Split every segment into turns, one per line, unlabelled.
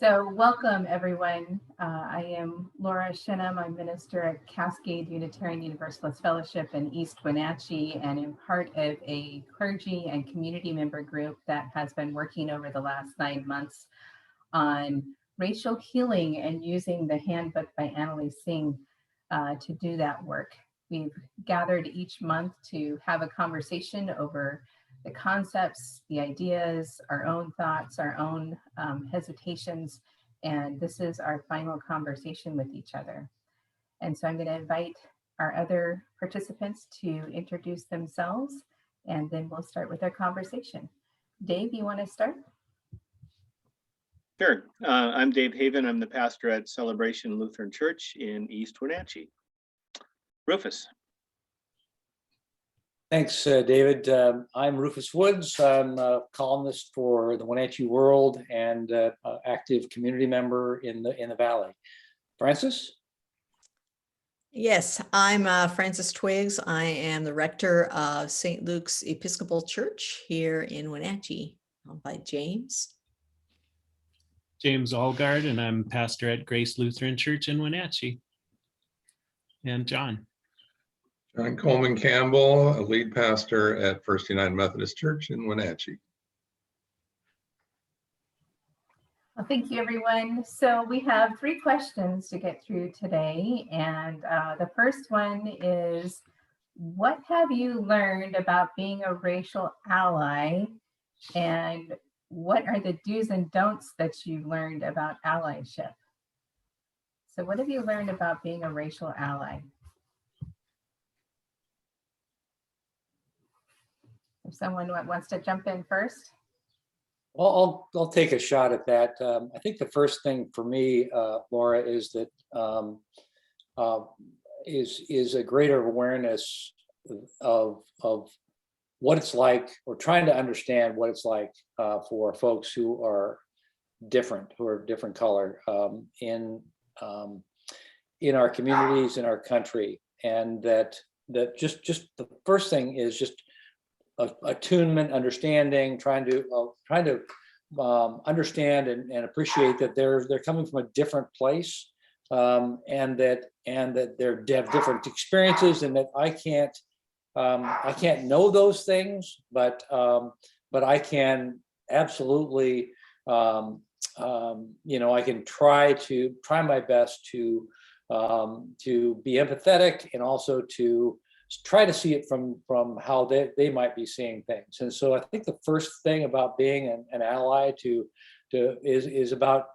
So welcome everyone. I am Laura Shinham. I'm minister at Cascade Unitarian Universalist Fellowship in East Wenatchee, and am part of a clergy and community member group that has been working over the last 9 months on racial healing and using the handbook by Annalise Singh to do that work. We've gathered each month to have a conversation over the concepts, the ideas, our own thoughts, our own hesitations, and this is our final conversation with each other. And so I'm going to invite our other participants to introduce themselves, and then we'll start with our conversation. Dave, you want to start?
Sure. I'm Dave Haven. I'm the pastor at Celebration Lutheran Church in East Wenatchee. Rufus.
Thanks, David. I'm Rufus Woods. I'm a columnist for the Wenatchee World and active community member in the Valley. Francis?
Yes, I'm Frances Twiggs. I am the rector of St. Luke's Episcopal Church here in Wenatchee, by James.
James Allgard, and I'm pastor at Grace Lutheran Church in Wenatchee. And John.
John Coleman Campbell, a lead pastor at First United Methodist Church in Wenatchee.
Well, thank you, everyone. So we have 3 questions to get through today. And the first one is, what have you learned about being a racial ally? And what are the do's and don'ts that you learned about allyship? So what have you learned about being a racial ally? If someone wants to jump in first.
Well, I'll take a shot at that. I think the first thing for me, Laura, is that is a greater awareness of what it's like, or trying to understand what it's like for folks who are different, who are different color in our communities, in our country, and that just the first thing is just attunement, understanding, trying to understand and appreciate that they're coming from a different place, and that they have different experiences, and that I can't know those things, but I can absolutely I can try my best to be empathetic, and also to try to see it from how they might be seeing things. And so I think the first thing about being an ally is about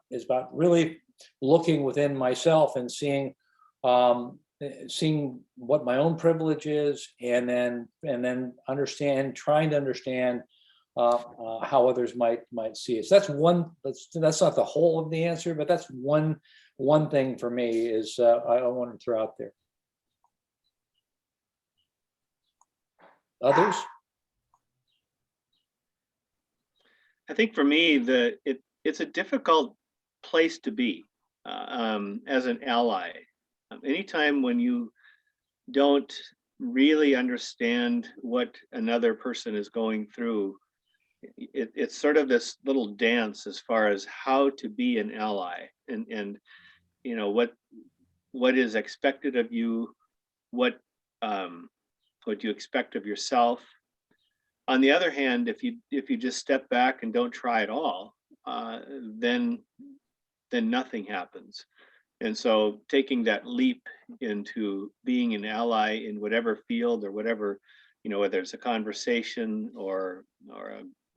really looking within myself and seeing what my own privilege is, and then trying to understand how others might see it. So that's not the whole of the answer, but that's one thing for me is I want to throw out there. Others?
I think for me, it's a difficult place to be as an ally. Anytime when you don't really understand what another person is going through, it's sort of this little dance as far as how to be an ally, and what is expected of you, what you expect of yourself. On the other hand, if you just step back and don't try at all, then nothing happens. And so taking that leap into being an ally in whatever field or whatever, whether it's a conversation or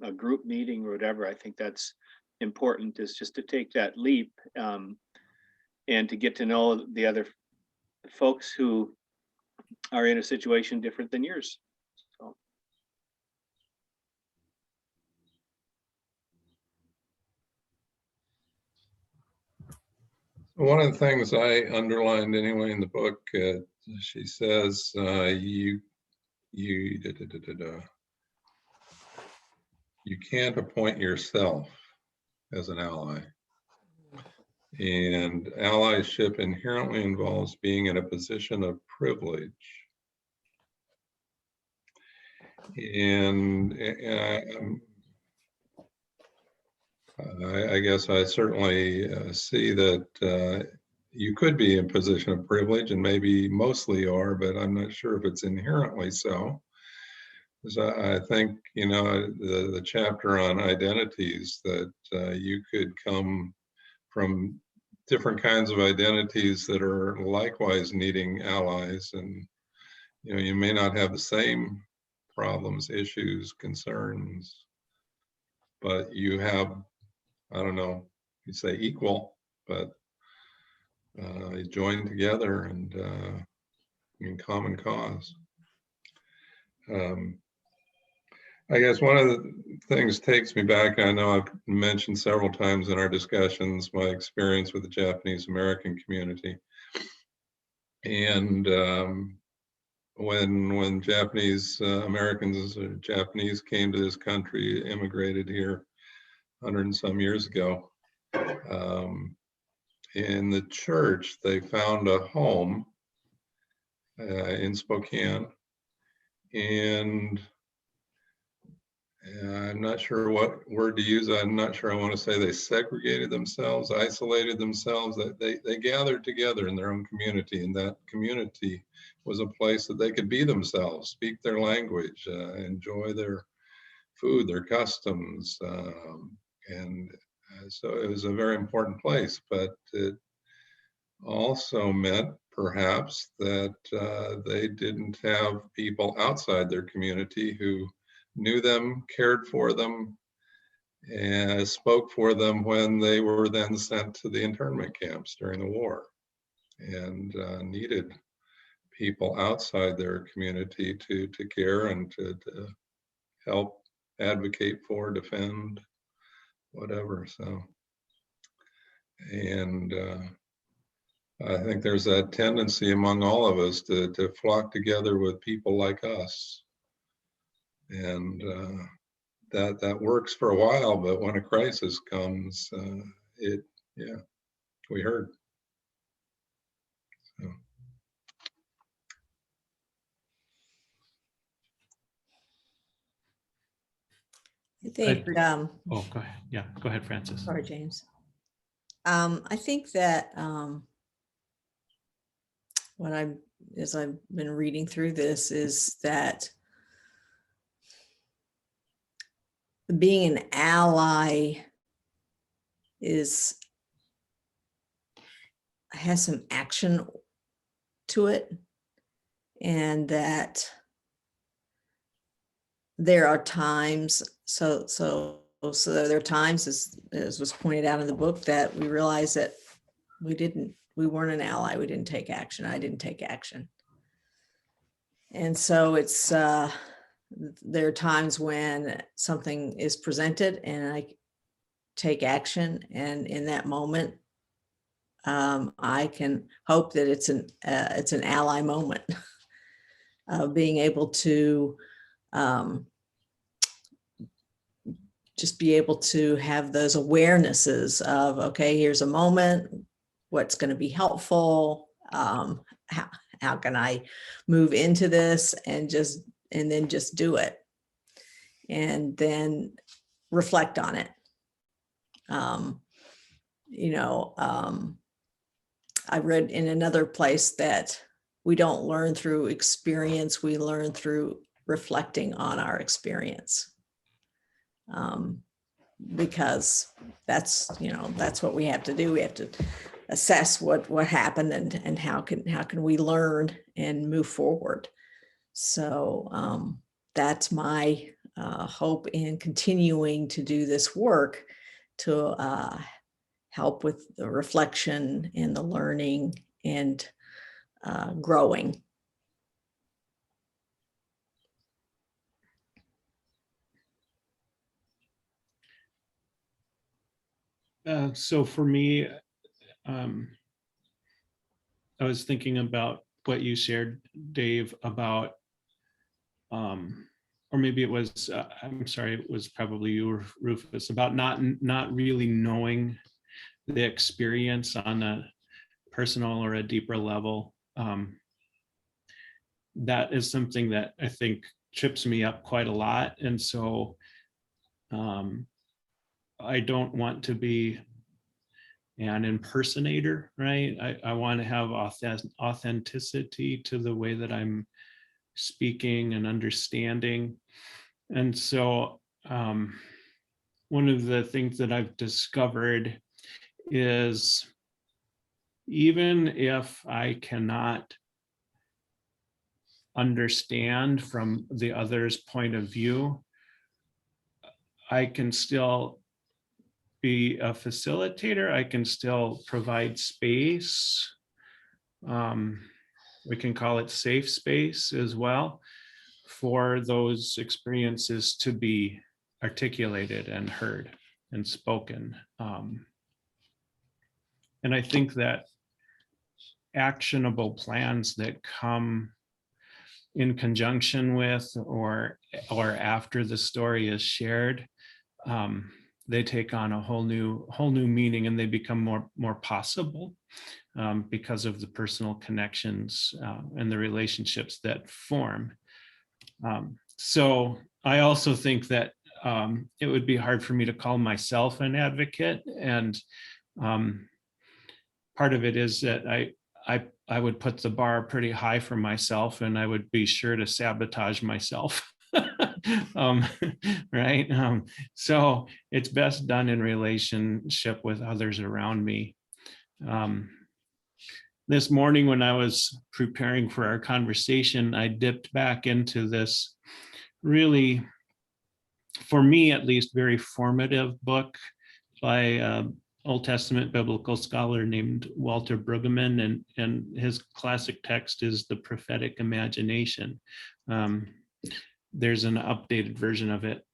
a group meeting or whatever, I think that's important, is just to take that leap and to get to know the other folks who are in a situation different than yours. So.
One of the things I underlined anyway in the book, she says, you can't appoint yourself as an ally. And allyship inherently involves being in a position of privilege. And I guess I certainly see that you could be in a position of privilege, and maybe mostly are, but I'm not sure if it's inherently so. So I think, you know, the chapter on identities, that you could come from different kinds of identities that are likewise needing allies, and you know, you may not have the same problems, issues, concerns, but you have, I don't know, you say equal, but join together and in common cause. I guess one of the things takes me back. I know I've mentioned several times in our discussions my experience with the Japanese American community. And when Japanese Americans or Japanese came to this country, immigrated here 100 and some years ago, in the church, they found a home in Spokane, and I'm not sure what word to use. I'm not sure I want to say they segregated themselves, isolated themselves, that they gathered together in their own community, and that community was a place that they could be themselves, speak their language, enjoy their food, their customs. And so it was a very important place, but it also meant perhaps that they didn't have people outside their community who knew them, cared for them, and spoke for them when they were then sent to the internment camps during the war, and needed people outside their community to care and to help advocate for, defend, whatever. So, and I think there's that tendency among all of us to flock together with people like us. And that works for a while, but when a crisis comes, we heard. So.
I think,
Oh, go ahead. Yeah, go ahead, Francis.
sorry, James. I think that as I've been reading through this, is that being an ally has some action to it, and that there are times, so there are times, as was pointed out in the book, that we realize that we weren't an ally, we didn't take action, I didn't take action. And so it's there are times when something is presented and I take action, and in that moment I can hope that it's an ally moment of being able to just be able to have those awarenesses of, okay, here's a moment, what's going to be helpful, how can I move into this, and then just do it, and then reflect on it. I read in another place that we don't learn through experience, we learn through reflecting on our experience. Because that's what we have to do. We have to assess what happened and how can we learn and move forward. So that's my hope in continuing to do this work, to help with the reflection and the learning and growing.
So for me, I was thinking about what you shared, Dave, about, or maybe it was, I'm sorry, it was probably you, Rufus, about not really knowing the experience on a personal or a deeper level. That is something that I think trips me up quite a lot. And so I don't want to be an impersonator, right? I want to have authenticity to the way that I'm speaking and understanding. And so one of the things that I've discovered is even if I cannot understand from the other's point of view, I can still be a facilitator. I can still provide space. We can call it safe space as well for those experiences to be articulated and heard and spoken. And I think that actionable plans that come in conjunction with or after the story is shared, they take on a whole new meaning, and they become more possible because of the personal connections and the relationships that form. So I also think that it would be hard for me to call myself an advocate, and part of it is that I would put the bar pretty high for myself, and I would be sure to sabotage myself. Right. So it's best done in relationship with others around me. This morning when I was preparing for our conversation, I dipped back into this really, for me at least, very formative book by Old Testament biblical scholar named Walter Brueggemann, and his classic text is The Prophetic Imagination. There's an updated version of it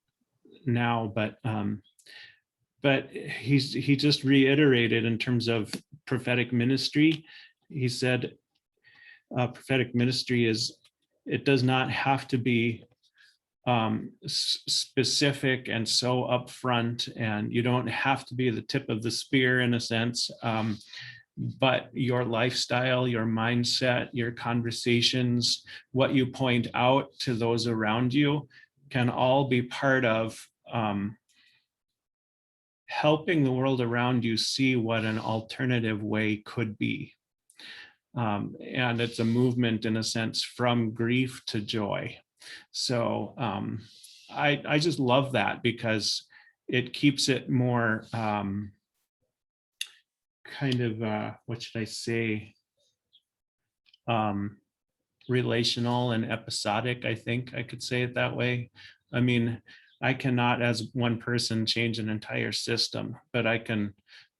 now, but he just reiterated in terms of prophetic ministry. He said prophetic ministry it does not have to be specific and so upfront, and you don't have to be the tip of the spear in a sense, but your lifestyle, your mindset, your conversations, what you point out to those around you can all be part of helping the world around you see what an alternative way could be. And it's a movement, in a sense, from grief to joy. So I just love that, because it keeps it more kind of, what should I say, relational and episodic. I think I could say it that way. I mean, I cannot as one person change an entire system, but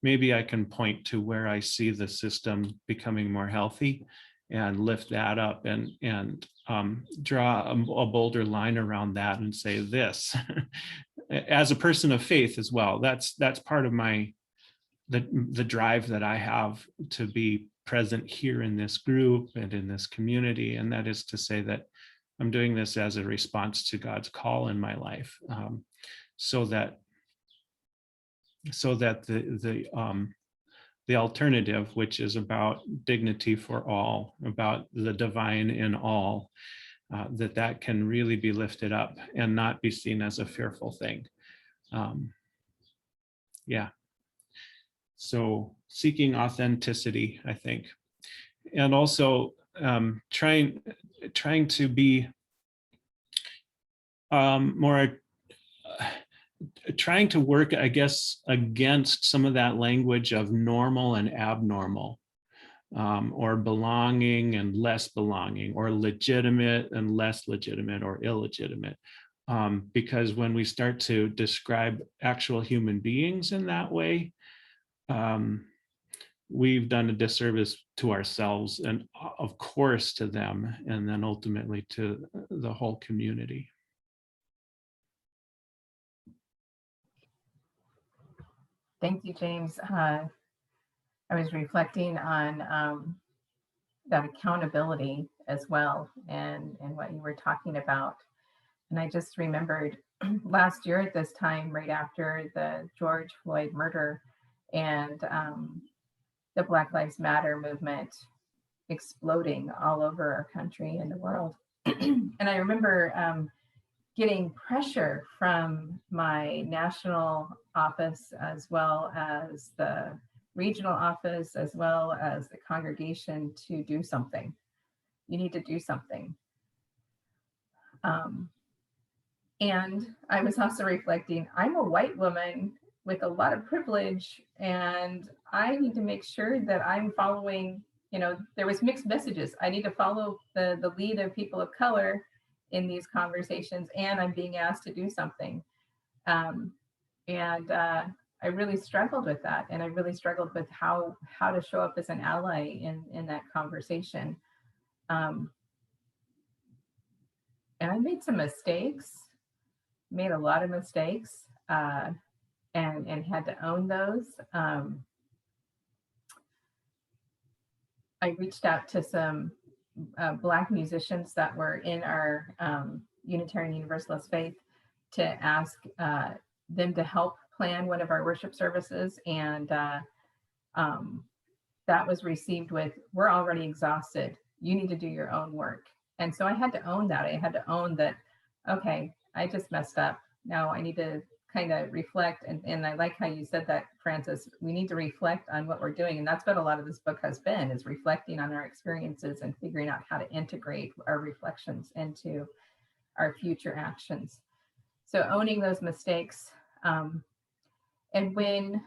maybe I can point to where I see the system becoming more healthy and lift that up and draw a bolder line around that and say this as a person of faith as well. That's part of the drive that I have to be present here in this group and in this community. And that is to say that I'm doing this as a response to God's call in my life, so that the alternative, which is about dignity for all, about the divine in all, that can really be lifted up and not be seen as a fearful thing. Yeah. So seeking authenticity, I think, and also trying to be more, trying to work, I guess, against some of that language of normal and abnormal, or belonging and less belonging, or legitimate and less legitimate, or illegitimate. Because when we start to describe actual human beings in that way, we've done a disservice to ourselves and, of course, to them, and then ultimately to the whole community.
Thank you, James. I was reflecting on that accountability as well, and what you were talking about. And I just remembered last year at this time, right after the George Floyd murder and the Black Lives Matter movement exploding all over our country and the world. And I remember getting pressure from my national office, as well as the regional office, as well as the congregation, to do something. You need to do something. And I was also reflecting, I'm a white woman with a lot of privilege, and I need to make sure that I'm following, there was mixed messages. I need to follow the lead of people of color in these conversations, and I'm being asked to do something. I really struggled with that. And I really struggled with how to show up as an ally in that conversation. And I made some mistakes, made a lot of mistakes, and had to own those. I reached out to some Black musicians that were in our Unitarian Universalist faith to ask them to help plan one of our worship services. And that was received with, we're already exhausted. You need to do your own work. And so I had to own that. I had to own that, okay, I just messed up. Now I need to kind of reflect. And I like how you said that, Francis. We need to reflect on what we're doing. And that's what a lot of this book has been, is reflecting on our experiences and figuring out how to integrate our reflections into our future actions. So owning those mistakes. And when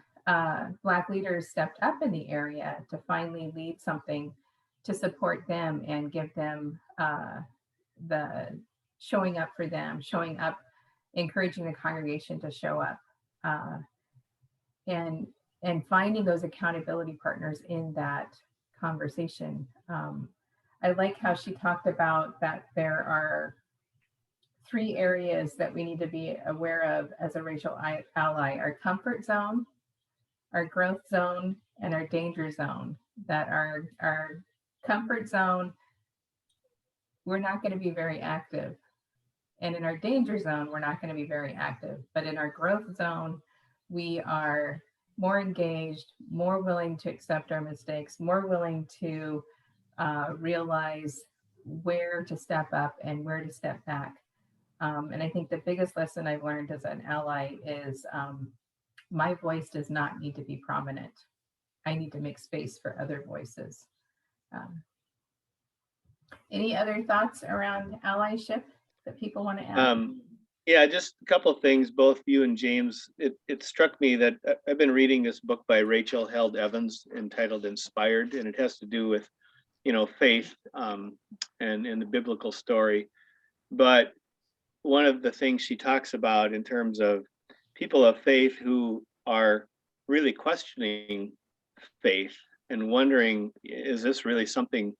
Black leaders stepped up in the area to finally lead something to support them and give them the showing up for them, showing up, encouraging the congregation to show up, and finding those accountability partners in that conversation. I like how she talked about that there are 3 areas that we need to be aware of as a racial ally: our comfort zone, our growth zone, and our danger zone. That our comfort zone, we're not going to be very active. And in our danger zone, we're not going to be very active. But in our growth zone, we are more engaged, more willing to accept our mistakes, more willing to realize where to step up and where to step back. And I think the biggest lesson I've learned as an ally is my voice does not need to be prominent. I need to make space for other voices. Any other thoughts around allyship that people want to add?
Yeah, just a couple of things, both you and James. It struck me that I've been reading this book by Rachel Held Evans entitled Inspired, and it has to do with, faith and the biblical story. But one of the things she talks about in terms of people of faith who are really questioning faith and wondering, is this really something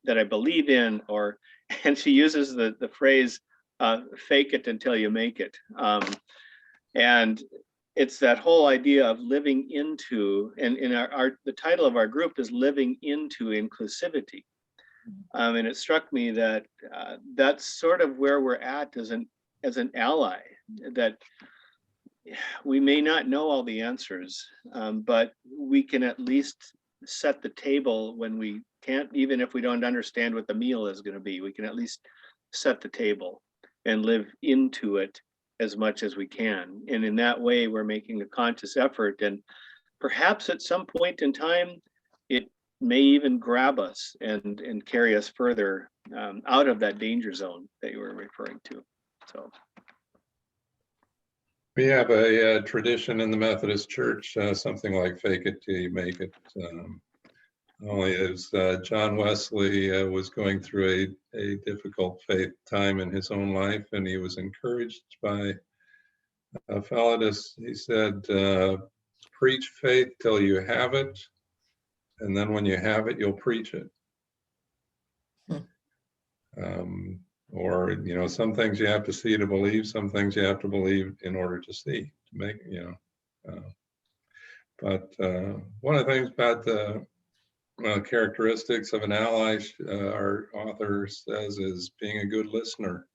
that I believe in? And she uses the phrase, fake it until you make it. And it's that whole idea of living into, and in the title of our group is Living into Inclusivity. And it struck me that that's sort of where we're at as an ally, that we may not know all the answers, but we can at least set the table when we can't, even if we don't understand what the meal is going to be, we can at least set the table and live into it as much as we can. And in that way, we're making a conscious effort. And perhaps at some point in time, it may even grab us and carry us further out of that danger zone that you were referring to. So
we have a tradition in the Methodist Church, something like fake it till you make it. Only as John Wesley was going through a difficult faith time in his own life, and he was encouraged by a fellow. He said, preach faith till you have it, and then when you have it, you'll preach it. Or, some things you have to see to believe, some things you have to believe in order to see, to make, but one of the things about the characteristics of an ally, our author says, is being a good listener,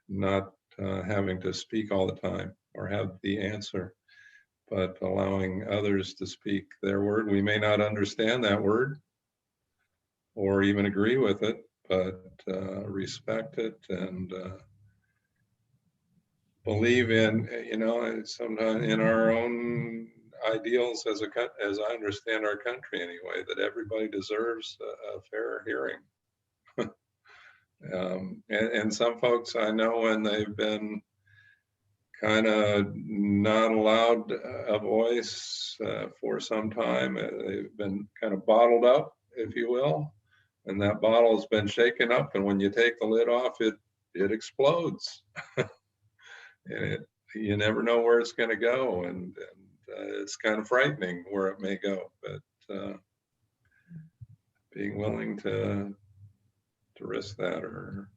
not having to speak all the time or have the answer, but allowing others to speak their word. We may not understand that word or even agree with it, but respect it and believe in, sometimes in our own ideals as I understand our country anyway, that everybody deserves a fair hearing. And some folks I know, when they've been kind of not allowed a voice for some time, they've been kind of bottled up, if you will, and that bottle has been shaken up, and when you take the lid off, it explodes. And you never know where it's going to go, and it's kind of frightening where it may go, but being willing to risk that. Or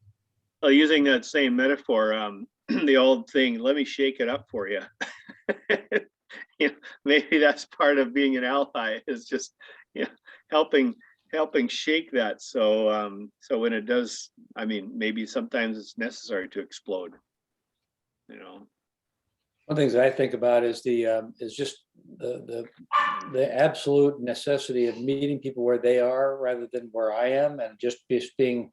Well, using that same metaphor, the old thing, let me shake it up for you. Maybe that's part of being an ally, is just helping shake that. So so when it does, I mean, maybe sometimes it's necessary to explode.
One of the things I think about is just the absolute necessity of meeting people where they are rather than where I am, and just being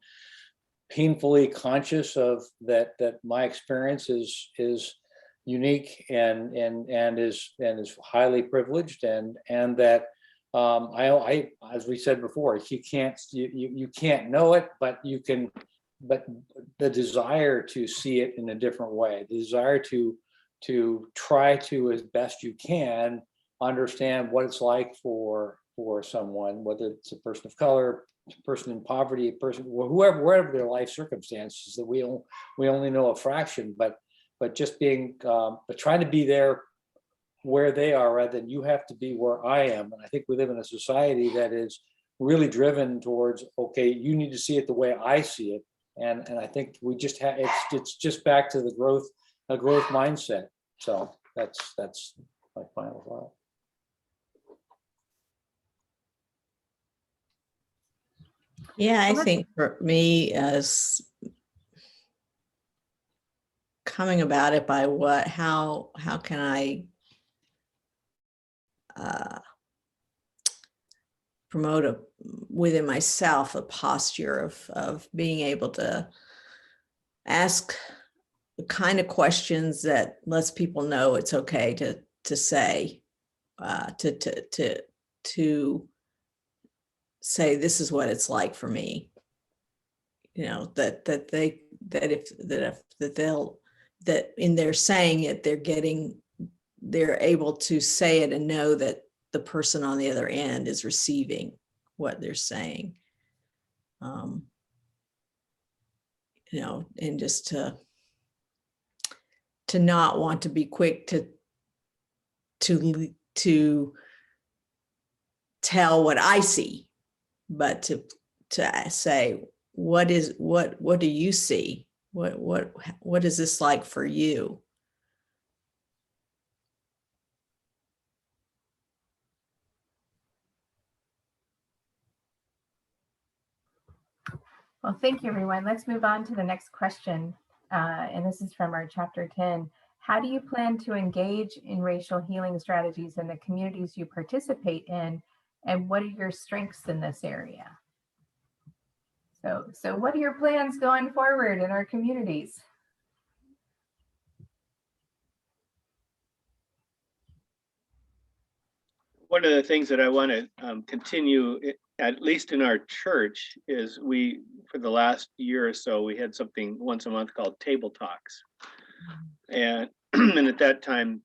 painfully conscious of that my experience is unique and is highly privileged, and that I as we said before, you can't know it, but you can. But the desire to see it in a different way, the desire to try to, as best you can, understand what it's like for someone, whether it's a person of color, a person in poverty, a person, wherever their life circumstances, that we only know a fraction, but just being, but trying to be there where they are rather than you have to be where I am. And I think we live in a society that is really driven towards, okay, you need to see it the way I see it. And I think we just have, it's just back to a growth mindset. So that's my final thought.
Yeah, I think for me, as coming about it by how can I promote within myself a posture of being able to ask the kind of questions that lets people know it's okay to say, to say, this is what it's like for me. That in their saying it, they're able to say it and know that the person on the other end is receiving what they're saying. And just to not want to be quick to tell what I see, but to say, what do you see? What is this like for you?
Well, thank you, everyone. Let's move on to the next question. And this is from our chapter 10. How do you plan to engage in racial healing strategies in the communities you participate in? And what are your strengths in this area? So what are your plans going forward in our communities?
One of the things that I want to continue, at least in our church, is for the last year or so, we had something once a month called table talks. And, and at that time,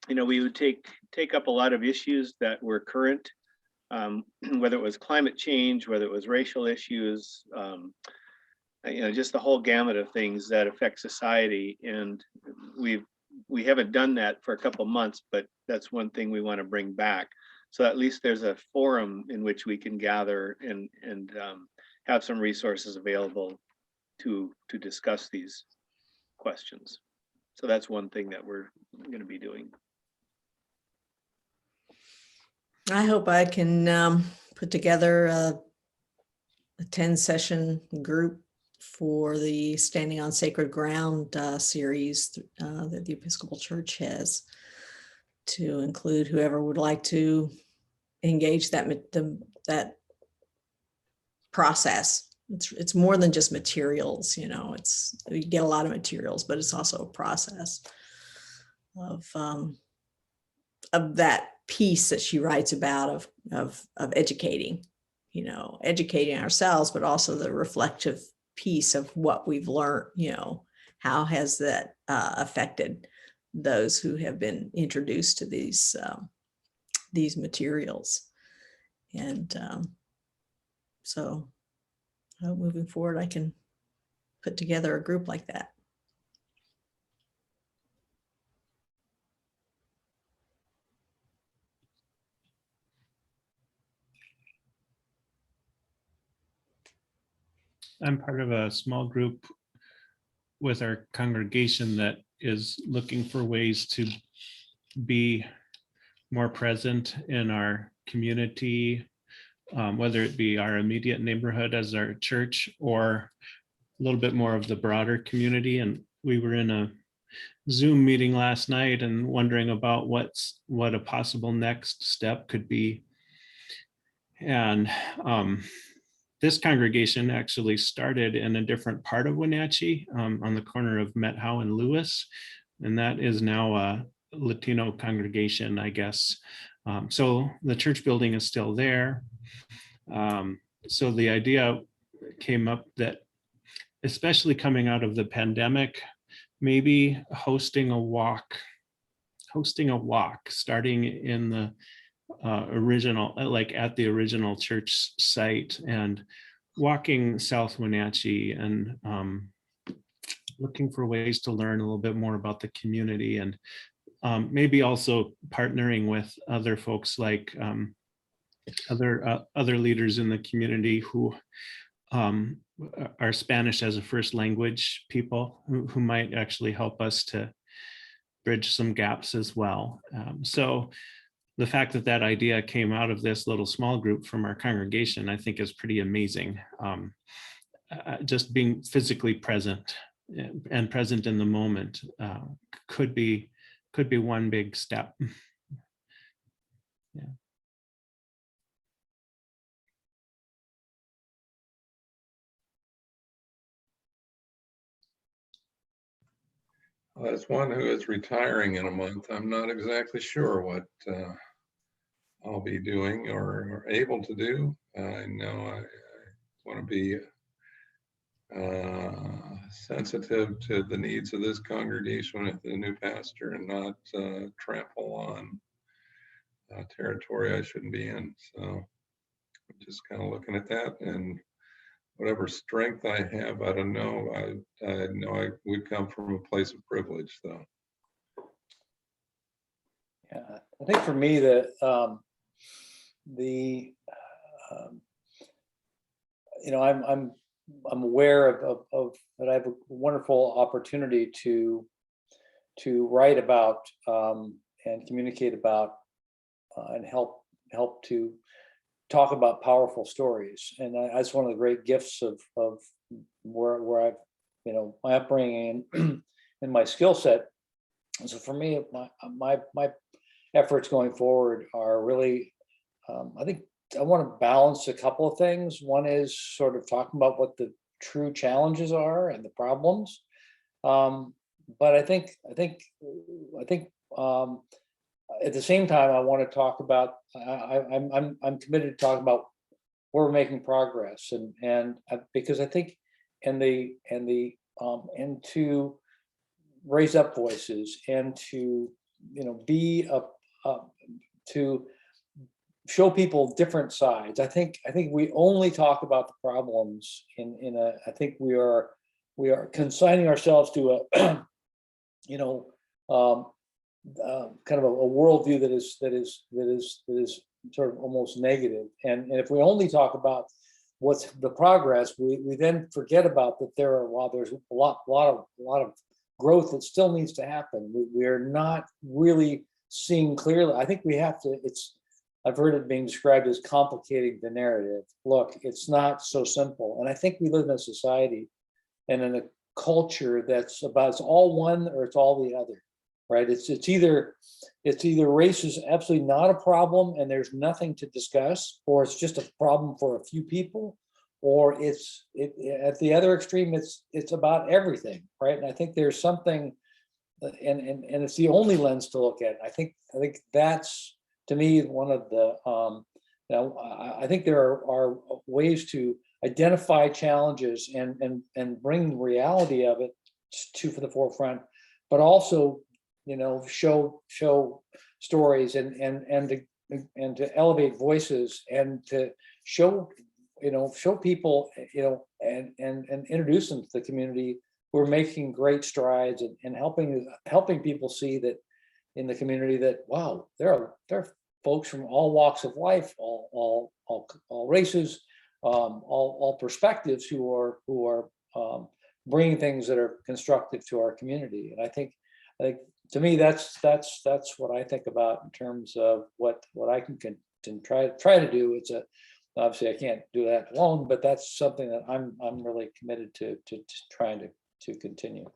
we would take up a lot of issues that were current, whether it was climate change, whether it was racial issues, just the whole gamut of things that affect society. And we haven't done that for a couple months, but that's one thing we want to bring back. So at least there's a forum in which we can gather and have some resources available to discuss these questions. So that's one thing that we're going to be doing.
I hope I can put together a 10-session group for the Standing on Sacred Ground series that the Episcopal Church has, to include whoever would like to engage that process it's more than just materials, you know, you get a lot of materials, but it's also a process of that piece that she writes about of educating, you know, educating ourselves, but also the reflective piece of what we've learned, you know, how has that affected those who have been introduced to these materials. And so I hope moving forward, I can put together a group like that.
I'm part of a small group with our congregation that is looking for ways to be more present in our community, whether it be our immediate neighborhood as our church or a little bit more of the broader community. And we were in a Zoom meeting last night and wondering about what a possible next step could be. And this congregation actually started in a different part of Wenatchee, on the corner of Methow and Lewis. And that is now a Latino congregation, I guess. So the church building is still there. So the idea came up that, especially coming out of the pandemic, maybe hosting a walk starting in the original, like at the original church site, and walking South Wenatchee and looking for ways to learn a little bit more about the community, and maybe also partnering with other folks like other leaders in the community who are Spanish as a first language people who might actually help us to bridge some gaps as well. So the fact that that idea came out of this little small group from our congregation, I think is pretty amazing. Just being physically present and present in the moment could be one big step. Yeah.
As one who is retiring in a month, I'm not exactly sure what I'll be doing or able to do. I know I want to be sensitive to the needs of this congregation with the new pastor and not trample on territory I shouldn't be in. So I'm just kind of looking at that, and whatever strength I have, I don't know. I know I would come from a place of privilege, though.
Yeah, I think for me that you know, I'm aware of that I have a wonderful opportunity to write about and communicate about and help to talk about powerful stories. And that's one of the great gifts of where I've, you know, my upbringing and my skill set. And so for me, my efforts going forward are really, I think I want to balance a couple of things. One is sort of talking about what the true challenges are and the problems. But I think at the same time, I want to talk about, I'm committed to talk about where we're making progress, and because I think and to raise up voices and to, you know, be to show people different sides. I think we only talk about the problems I think we are consigning ourselves to a you know, kind of a worldview that is sort of almost negative. And if we only talk about what's the progress, we then forget about that there's a lot of growth that still needs to happen. We are not really seeing clearly. I think we have to. I've heard it being described as complicating the narrative. Look, it's not so simple. And I think we live in a society and in a culture that's about it's all one or it's all the other. Right? It's either race is absolutely not a problem and there's nothing to discuss, or it's just a problem for a few people, or at the other extreme, it's about everything, right? And I think there's something, and it's the only lens to look at. I think that's, to me, one of the, I think there are ways to identify challenges and bring the reality of it to the forefront, but also, show stories and to elevate voices and to show people, and introduce them to the community who are making great strides and helping people see that in the community that, wow, there are folks from all walks of life, all races, all perspectives who are bringing things that are constructive to our community. And I think to me, that's what I think about in terms of what I can try to do. Obviously I can't do that alone, but that's something that I'm really committed to trying to continue.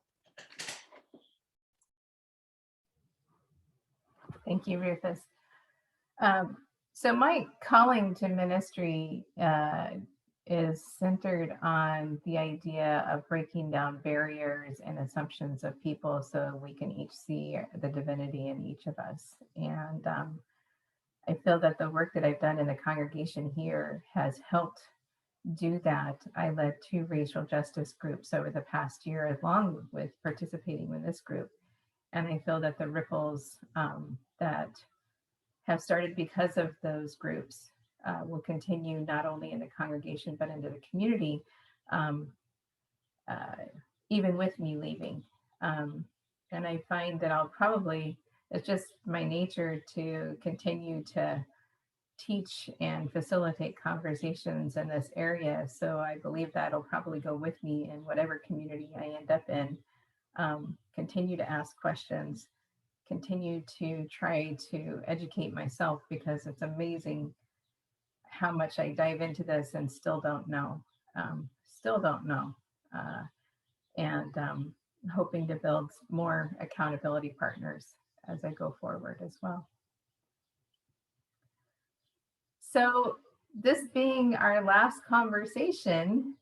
Thank you, Rufus. So my calling to ministry is centered on the idea of breaking down barriers and assumptions of people so we can each see the divinity in each of us. And I feel that the work that I've done in the congregation here has helped do that. I led 2 racial justice groups over the past year, along with participating in this group. And I feel that the ripples that have started because of those groups will continue not only in the congregation, but into the community, even with me leaving. And I find that it's just my nature to continue to teach and facilitate conversations in this area. So I believe that'll probably go with me in whatever community I end up in. Continue to ask questions, continue to try to educate myself, because it's amazing how much I dive into this and still don't know. And hoping to build more accountability partners as I go forward as well. So this being our last conversation,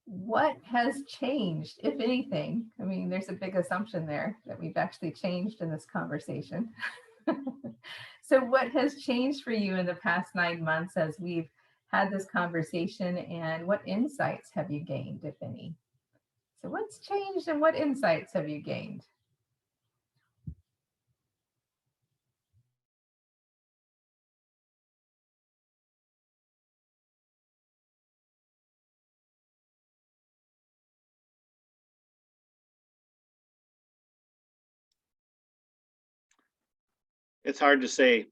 what has changed, if anything? I mean, there's a big assumption there that we've actually changed in this conversation. So what has changed for you in the past 9 months as we've had this conversation, and what insights have you gained, if any? So what's changed and what insights have you gained?
It's hard to say.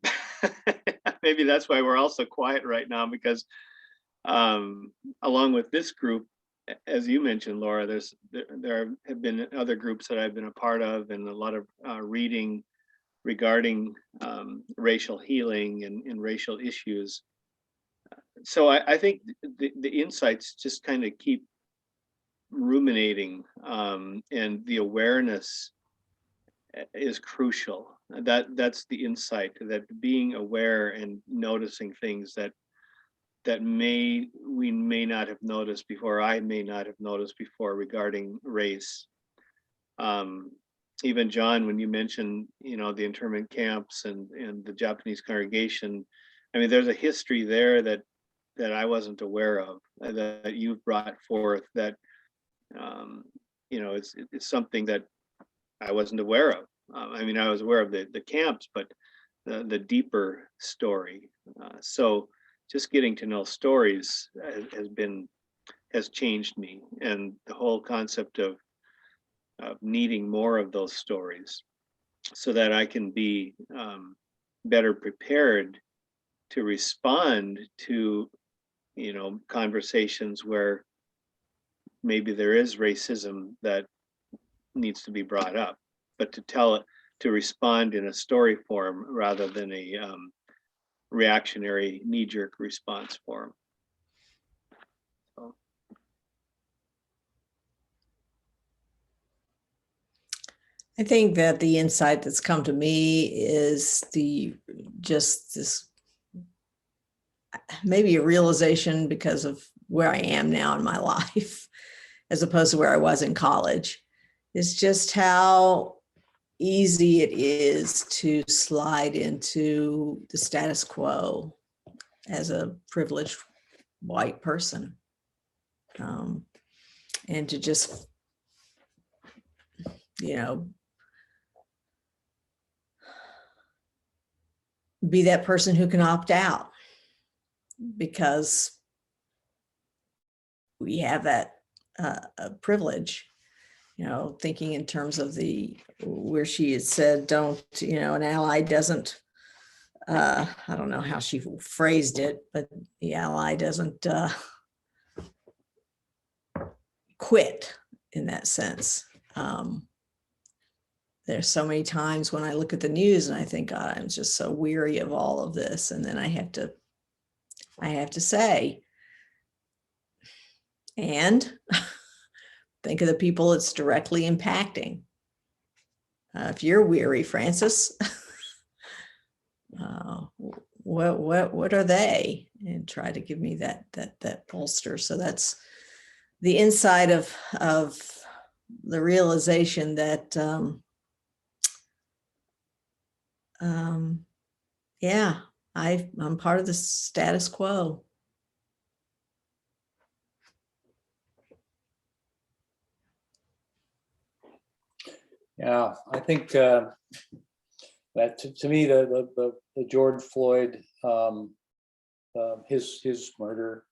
Maybe that's why we're all so quiet right now, because along with this group, as you mentioned, Laura, there have been other groups that I've been a part of, and a lot of reading regarding racial healing and racial issues. So I think the insights just kind of keep ruminating, and the awareness is crucial. That's the insight, that being aware and noticing things that we may not have noticed before, I may not have noticed before, regarding race. Even John, when you mentioned, the internment camps and the Japanese congregation, I mean, there's a history there that I wasn't aware of, that you've brought forth, that it's something that I wasn't aware of. I mean, I was aware of the camps, but the deeper story. So just getting to know stories has changed me, and the whole concept of needing more of those stories, so that I can be better prepared to respond to conversations where maybe there is racism that needs to be brought up, but to respond in a story form rather than a reactionary knee-jerk response form. So.
I think that the insight that's come to me is maybe a realization because of where I am now in my life, as opposed to where I was in college, is just how easy it is to slide into the status quo as a privileged white person. And to just, you know, be that person who can opt out because we have that privilege, you know, thinking in terms of where she had said, don't, you know, an ally doesn't, I don't know how she phrased it, but the ally doesn't quit in that sense. There's so many times when I look at the news and I think, God, I'm just so weary of all of this. And then I have to say, and think of the people it's directly impacting. If you're weary, Francis, what are they? And try to give me that bolster. So that's the inside of the realization that, yeah, I'm part of the status quo.
Yeah, I think that to me, the George Floyd, his murder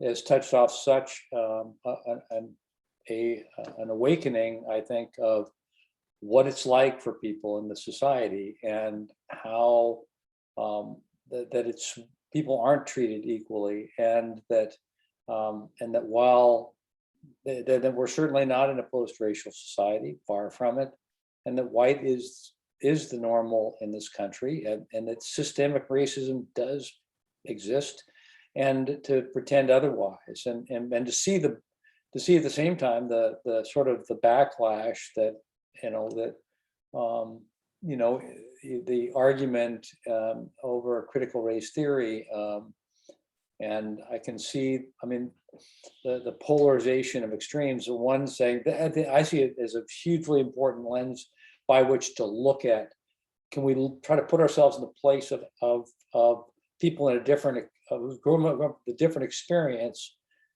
has touched off such an awakening, I think, of what it's like for people in the society and how that it's people aren't treated equally, and that while that we're certainly not in a post-racial society, far from it, and that white is the normal in this country, and that systemic racism does exist, and to pretend otherwise, and to see at the same time the sort of the backlash that the argument over critical race theory, and I can see, I mean, the polarization of extremes. The one saying that I see it as a hugely important lens by which to look at. Can we try to put ourselves in the place of people in a different, who've grown up with a different experience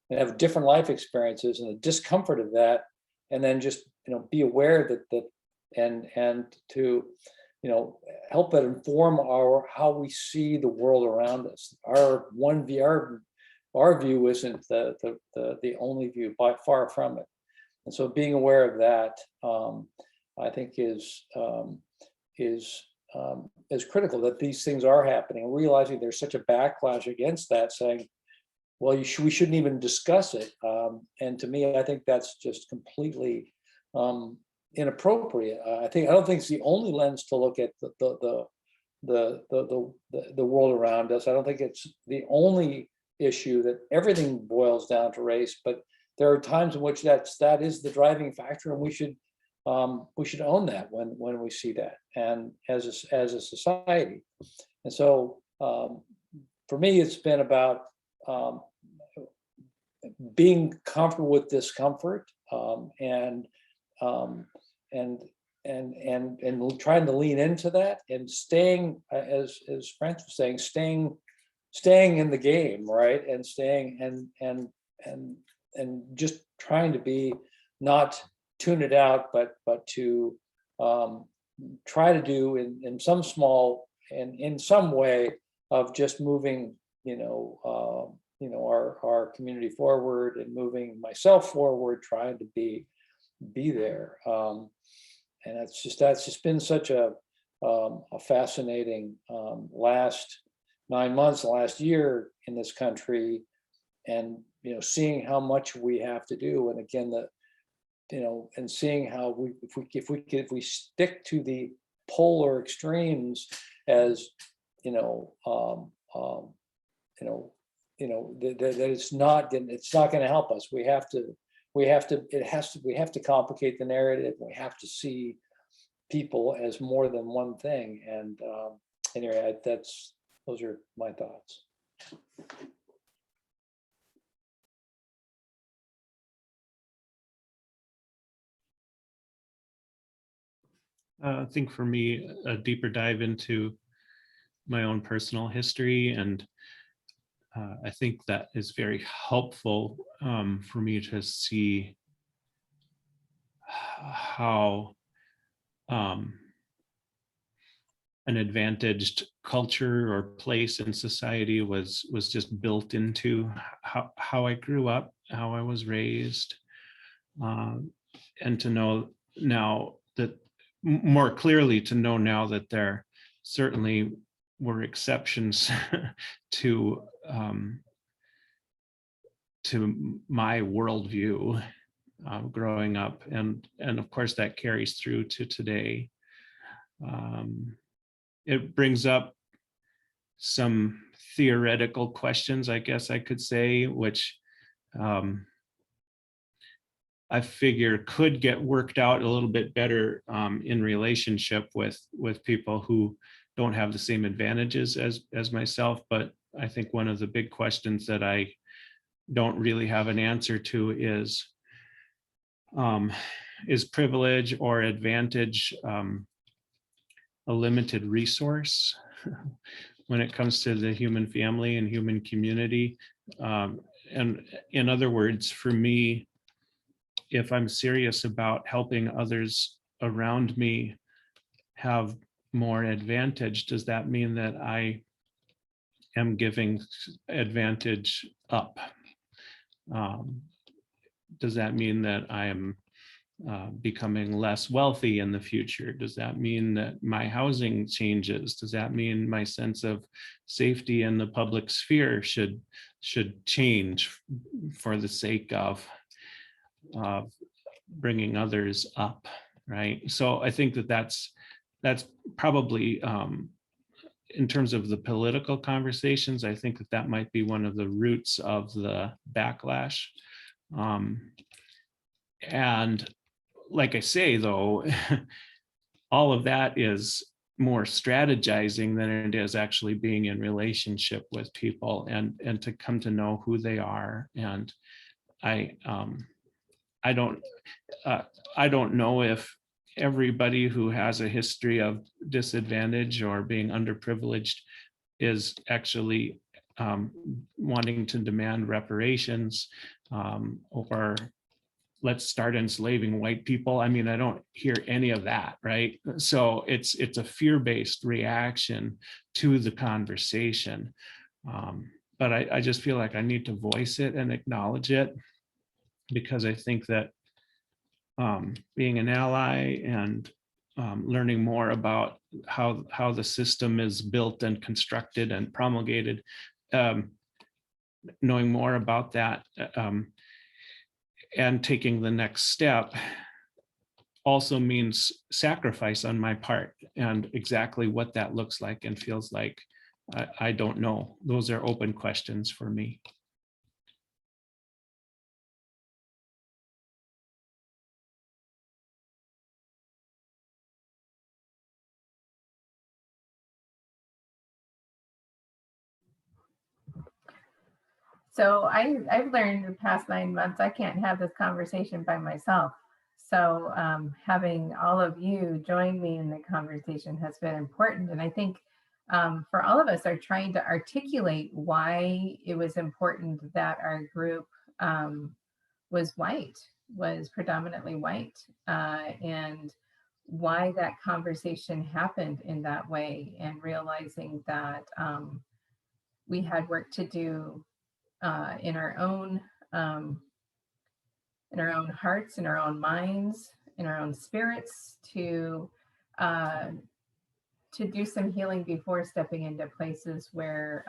and have different life experiences, and the discomfort of that, and then just be aware that and to help that inform how we see the world around us. Our view isn't the only view, by far from it. And so being aware of that, I think is critical, that these things are happening, and realizing there's such a backlash against that, saying, well, we shouldn't even discuss it. And to me, I think that's just completely inappropriate. I don't think it's the only lens to look at the world around us. I don't think it's the only issue that everything boils down to race, but there are times in which that is the driving factor, and we should own that when we see that, and as a society. And so for me, it's been about being comfortable with discomfort, and trying to lean into that, and staying, as Francis was saying, staying in the game, right? And staying and just trying to be, not tune it out, but to try to do in some small and in some way of just moving, our community forward, and moving myself forward, trying to be there. And that's just been such a fascinating last 9 months, last year in this country, and seeing how much we have to do, and again and seeing how if we stick to the polar extremes, as that it's not going to help us. We have to complicate the narrative. We have to see people as more than one thing. And anyway, those are my thoughts.
I think for me, a deeper dive into my own personal history, and I think that is very helpful for me to see how an advantaged culture or place in society was just built into how I grew up, how I was raised, and to know now that more clearly to know now that there certainly were exceptions to my worldview growing up, and of course that carries through to today. It brings up some theoretical questions, I guess I could say, which I figure could get worked out a little bit better in relationship with people who don't have the same advantages as myself. But I think one of the big questions that I don't really have an answer to is privilege or advantage a limited resource when it comes to the human family and human community. And in other words, for me, if I'm serious about helping others around me have more advantage, does that mean that I am giving advantage up? Does that mean that I am becoming less wealthy in the future? Does that mean that my housing changes? Does that mean my sense of safety in the public sphere should change for the sake of bringing others up, right? So I think that that's probably in terms of the political conversations, I think that might be one of the roots of the backlash. And like I say, though, all of that is more strategizing than it is actually being in relationship with people and to come to know who they are. And I don't know if everybody who has a history of disadvantage or being underprivileged is actually wanting to demand reparations or let's start enslaving white people. I mean, I don't hear any of that, right? So it's a fear-based reaction to the conversation. But I just feel like I need to voice it and acknowledge it, because I think that being an ally and learning more about how the system is built and constructed and promulgated, knowing more about that, and taking the next step also means sacrifice on my part, and exactly what that looks like and feels like, I don't know. Those are open questions for me.
So I've learned in the past 9 months, I can't have this conversation by myself. So having all of you join me in the conversation has been important. And I think for all of us are trying to articulate why it was important that our group was white, was predominantly white, and why that conversation happened in that way, and realizing that we had work to do in our own hearts, in our own minds, in our own spirits, to do some healing before stepping into places where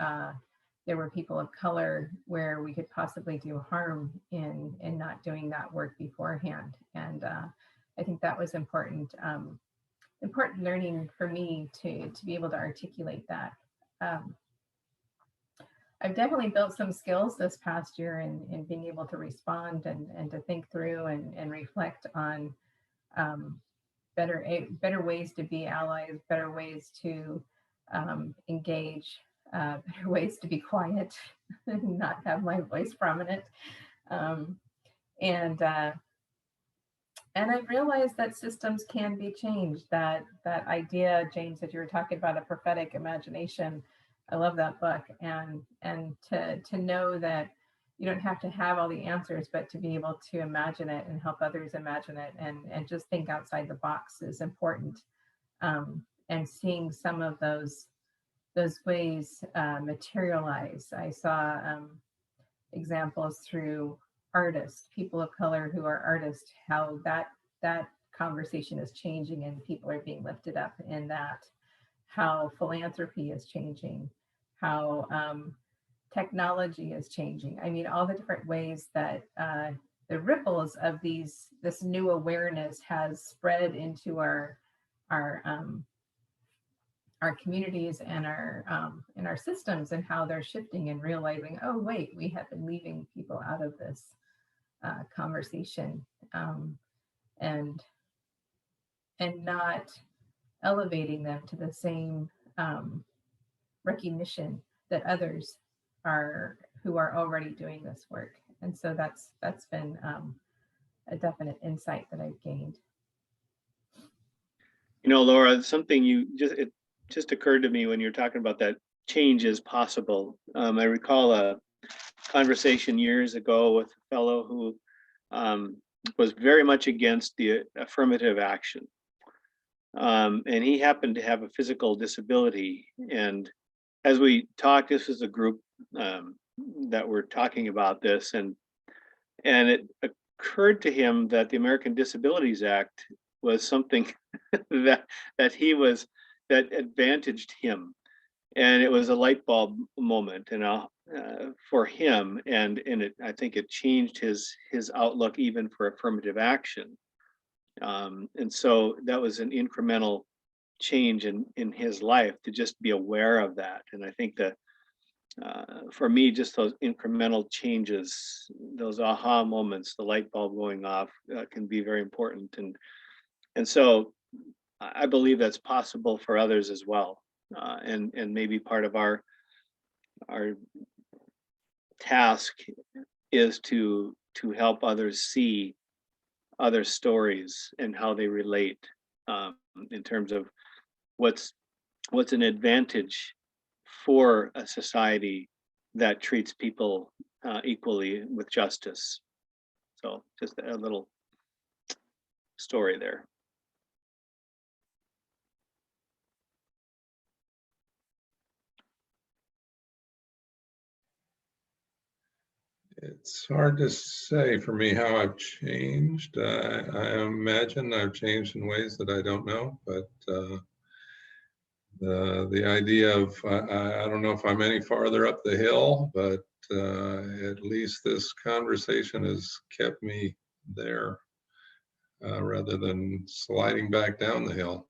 there were people of color, where we could possibly do harm in not doing that work beforehand. And I think that was important learning for me to be able to articulate that. I've definitely built some skills this past year in being able to respond and to think through and reflect on better ways to be allies, better ways to engage better ways to be quiet and not have my voice prominent. Um, and I realized that systems can be changed. That idea, James, that you were talking about, a prophetic imagination. I love that book, and to know that you don't have to have all the answers, but to be able to imagine it and help others imagine it, and just think outside the box is important. And seeing some of those ways materialize. I saw examples through artists, people of color who are artists, how that conversation is changing and people are being lifted up in that, how philanthropy is changing, how technology is changing. I mean, all the different ways that the ripples of this new awareness has spread into our communities and our systems, and how they're shifting and realizing, oh wait, we have been leaving people out of this conversation, and not elevating them to the same recognition that others are who are already doing this work. And so that's been a definite insight that I've gained.
You know, Laura, something it just occurred to me when you're talking about that change is possible. I recall a conversation years ago with a fellow who was very much against the affirmative action. And he happened to have a physical disability. And as we talked, this was a group that were talking about this, and it occurred to him that the American Disabilities Act was something that advantaged him, and it was a light bulb moment, and for him, and I think it changed his outlook even for affirmative action. And so that was an incremental change in his life, to just be aware of that. And I think that for me, just those incremental changes, those aha moments, the light bulb going off, can be very important. And so I believe that's possible for others as well. And maybe part of our task is to help others see other stories and how they relate, in terms of what's an advantage for a society that treats people equally with justice. So just a little story there.
It's hard to say for me how I've changed. I imagine I've changed in ways that I don't know, but the idea of, I don't know if I'm any farther up the hill, but at least this conversation has kept me there rather than sliding back down the hill.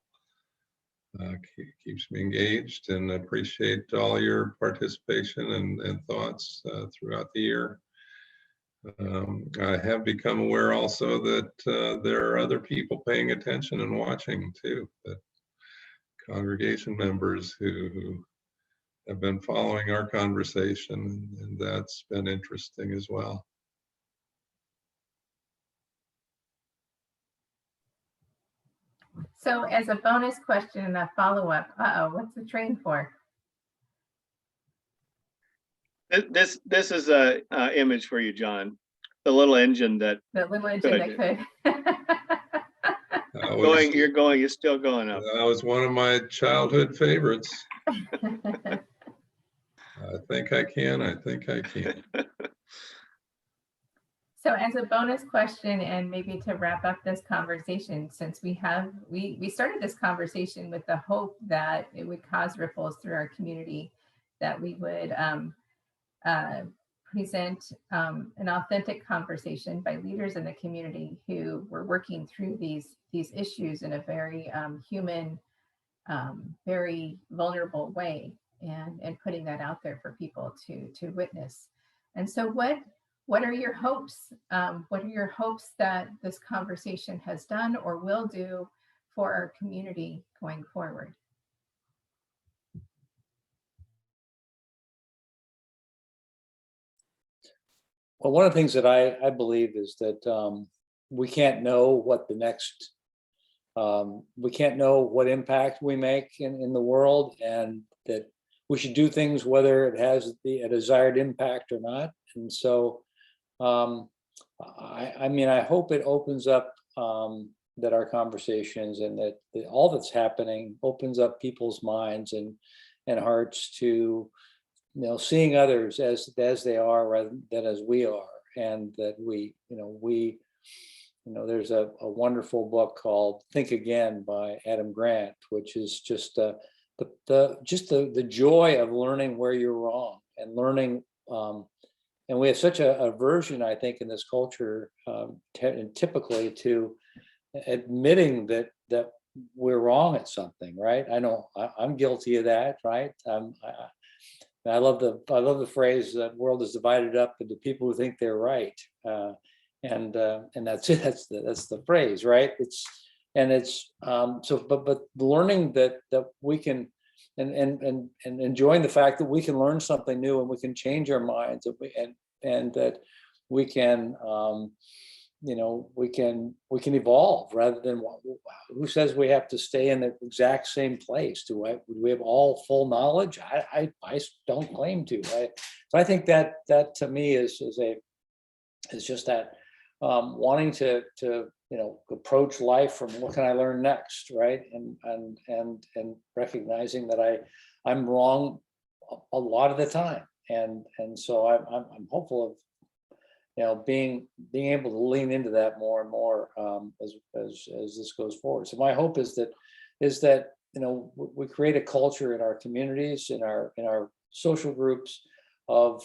Keeps me engaged, and appreciate all your participation and thoughts throughout the year. I have become aware also that there are other people paying attention and watching too, that congregation members who have been following our conversation, and that's been interesting as well.
So as a bonus question and a follow-up, what's the train for?
This is a image for you, John. The little engine that
The little engine that could.
you're still going up.
That was one of my childhood favorites. I think I can.
So as a bonus question, and maybe to wrap up this conversation, since we started this conversation with the hope that it would cause ripples through our community, that we would present an authentic conversation by leaders in the community who were working through these issues in a very human, very vulnerable way, and putting that out there for people to witness. And so what are your hopes? What are your hopes that this conversation has done or will do for our community going forward?
well, one of the things that I believe is that we can't know what the next, we can't know what impact we make in the world, and that we should do things whether it has a desired impact or not. And so, I mean, I hope it opens up that our conversations and that all that's happening opens up people's minds and hearts to, seeing others as they are rather than as we are, and that there's a wonderful book called Think Again by Adam Grant, which is just the joy of learning where you're wrong and learning. And we have such a aversion, I think, in this culture, typically to admitting that we're wrong at something, right? I know I'm guilty of that, right? I love the phrase that world is divided up into people who think they're right, and that's it. That's the phrase, right? But learning that we can, and enjoying the fact that we can learn something new and we can change our minds, and that we can, we can evolve rather than who says we have to stay in the exact same place? Do we have all full knowledge? I don't claim to. So I think that to me is just that wanting to approach life from what can I learn next, right? And recognizing that I'm wrong a lot of the time, and so I'm hopeful of being able to lean into that more and more as this goes forward. So my hope is that we create a culture in our communities, in our social groups of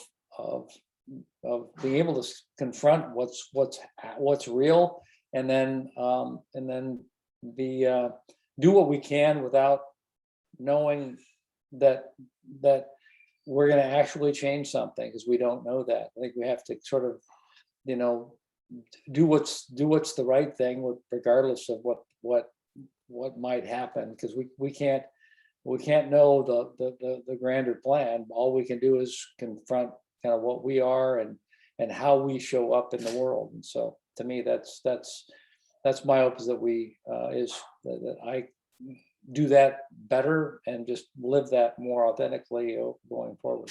being able to confront what's real, and then do what we can without knowing that we're going to actually change something, because we don't know that. I think we have to sort of do what's the right thing, regardless of what might happen, because we can't know the grander plan. All we can do is confront kind of what we are and how we show up in the world. And so to me, that's my hope, is that I do that better and just live that more authentically going forward.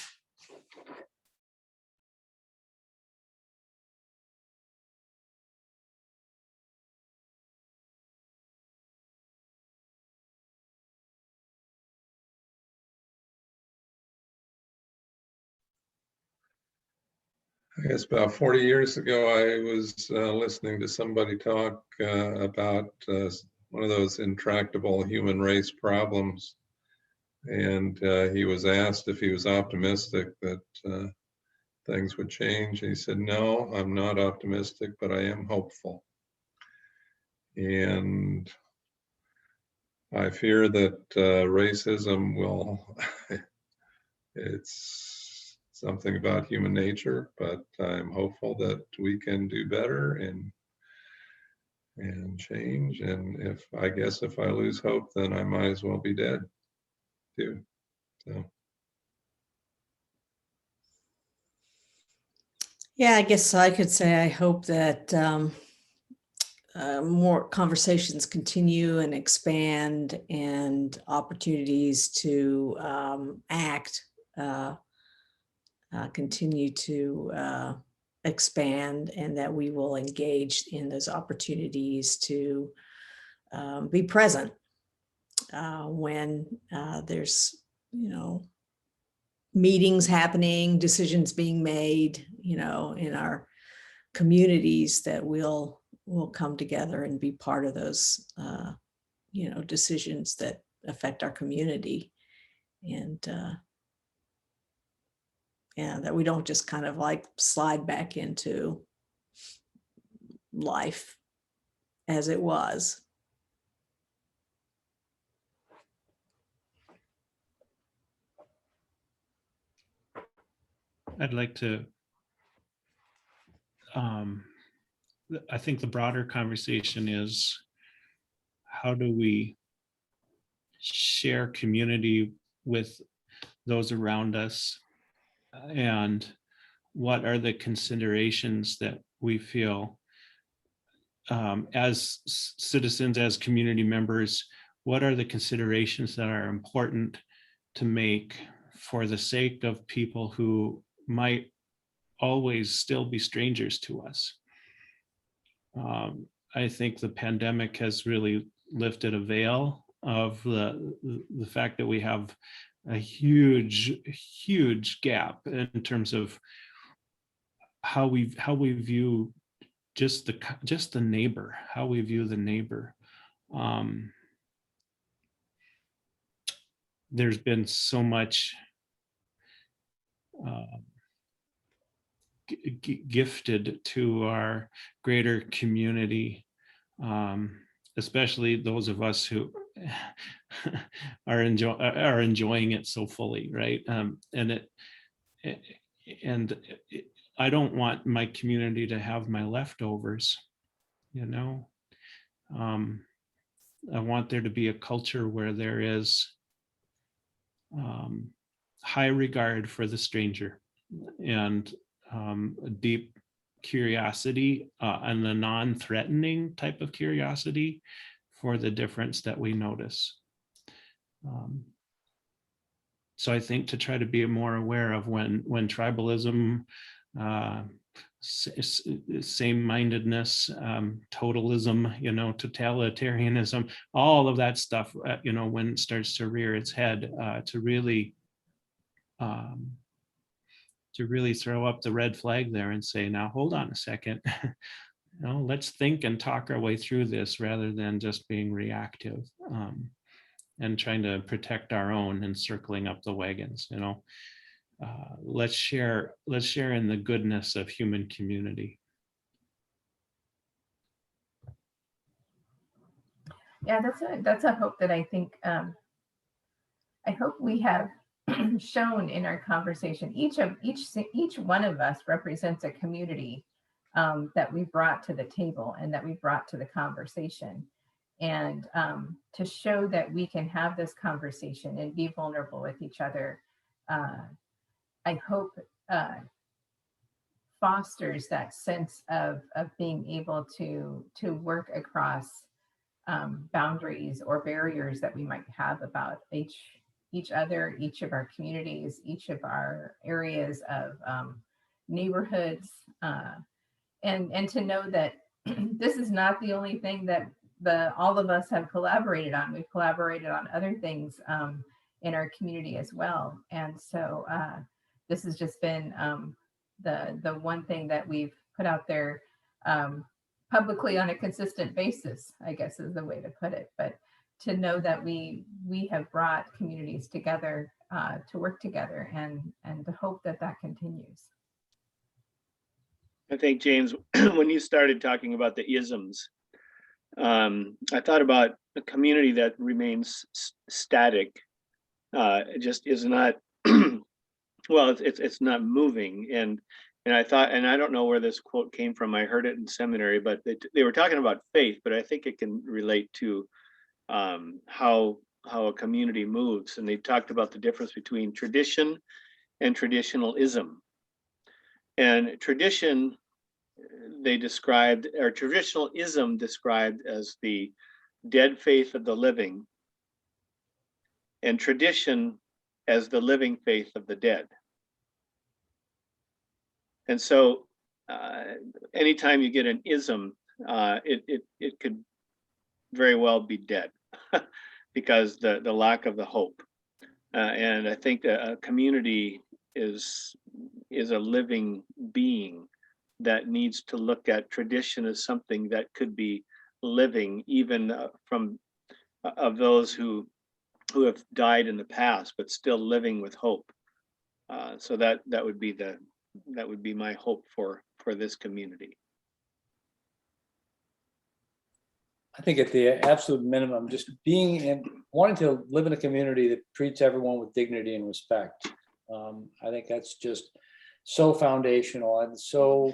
I guess about 40 years ago, I was listening to somebody talk about one of those intractable human race problems. And he was asked if he was optimistic that things would change. He said, "No, I'm not optimistic, but I am hopeful." And I fear that racism it's something about human nature, but I'm hopeful that we can do better and change. And I guess if I lose hope, then I might as well be dead too. So.
Yeah, I guess I could say I hope that more conversations continue and expand, and opportunities to act continue to expand, and that we will engage in those opportunities to be present when there's, meetings happening, decisions being made, in our communities, that we'll come together and be part of those, decisions that affect our community. And that we don't just kind of like slide back into life as it was.
I'd like to, I think the broader conversation is, how do we share community with those around us, and what are the considerations that we feel as citizens, as community members, what are the considerations that are important to make for the sake of people who might always still be strangers to us. I think the pandemic has really lifted a veil of the fact that we have a huge gap in terms of how we view just the neighbor, how we view the neighbor. There's been so much gifted to our greater community, especially those of us who are enjoying it so fully, right? I don't want my community to have my leftovers, you know. I want there to be a culture where there is high regard for the stranger and a deep curiosity and a non-threatening type of curiosity for the difference that we notice. So I think to try to be more aware of when tribalism, same-mindedness, totalism, you know, totalitarianism, all of that stuff, you know, when it starts to rear its head, to really throw up the red flag there and say, now hold on a second, you know, let's think and talk our way through this rather than just being reactive and trying to protect our own and circling up the wagons, you know. Let's share in the goodness of human community.
Yeah, that's a hope that I think I hope we have shown in our conversation. Each one of us represents a community that we brought to the table and that we brought to the conversation. And to show that we can have this conversation and be vulnerable with each other, I hope fosters that sense of being able to work across boundaries or barriers that we might have about each other, each of our communities, each of our areas of neighborhoods, and to know that this is not the only thing that all of us have collaborated on. We've collaborated on other things in our community as well. And so this has just been the one thing that we've put out there publicly on a consistent basis, I guess is the way to put it. But to know that we have brought communities together to work together, and to hope that continues.
I think, James, when you started talking about the isms, I thought about a community that remains static. It just is not, well, it's not moving. And I thought, and I don't know where this quote came from, I heard it in seminary, but they were talking about faith, but I think it can relate to how a community moves. And they talked about the difference between tradition and traditionalism. And tradition, they described, or traditionalism described as the dead faith of the living, and tradition as the living faith of the dead. And so anytime you get an ism, it could very well be dead because the lack of the hope. And I think a community is a living being that needs to look at tradition as something that could be living, even from of those who have died in the past, but still living with hope. So that would be my hope for this community.
I think at the absolute minimum, just wanting to live in a community that treats everyone with dignity and respect. I think that's just so foundational. And so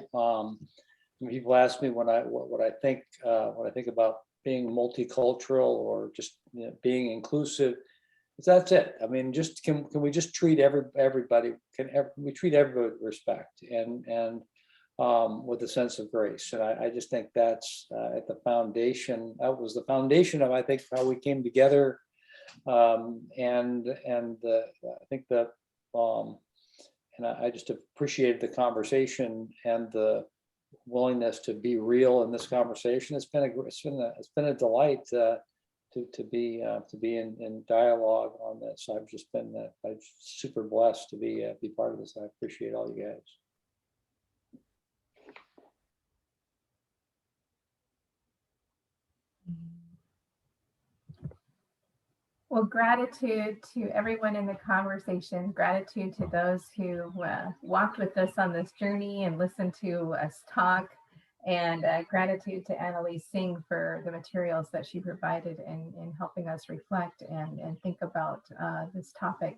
when people ask me what I think about being multicultural or just being inclusive, that's it. I mean, just can we just treat everybody, we treat everybody with respect and with a sense of grace. And I just think that's at the foundation. That was the foundation of, I think, how we came together. I think that, and I just appreciate the conversation and the willingness to be real in this conversation. It's been a delight to be in dialogue on this. I've just been I'm super blessed to be part of this. I appreciate all you guys.
Well, gratitude to everyone in the conversation, gratitude to those who walked with us on this journey and listened to us talk, and gratitude to Annalise Singh for the materials that she provided in helping us reflect and think about this topic.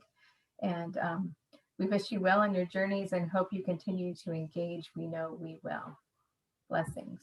And we wish you well in your journeys and hope you continue to engage. We know we will. Blessings.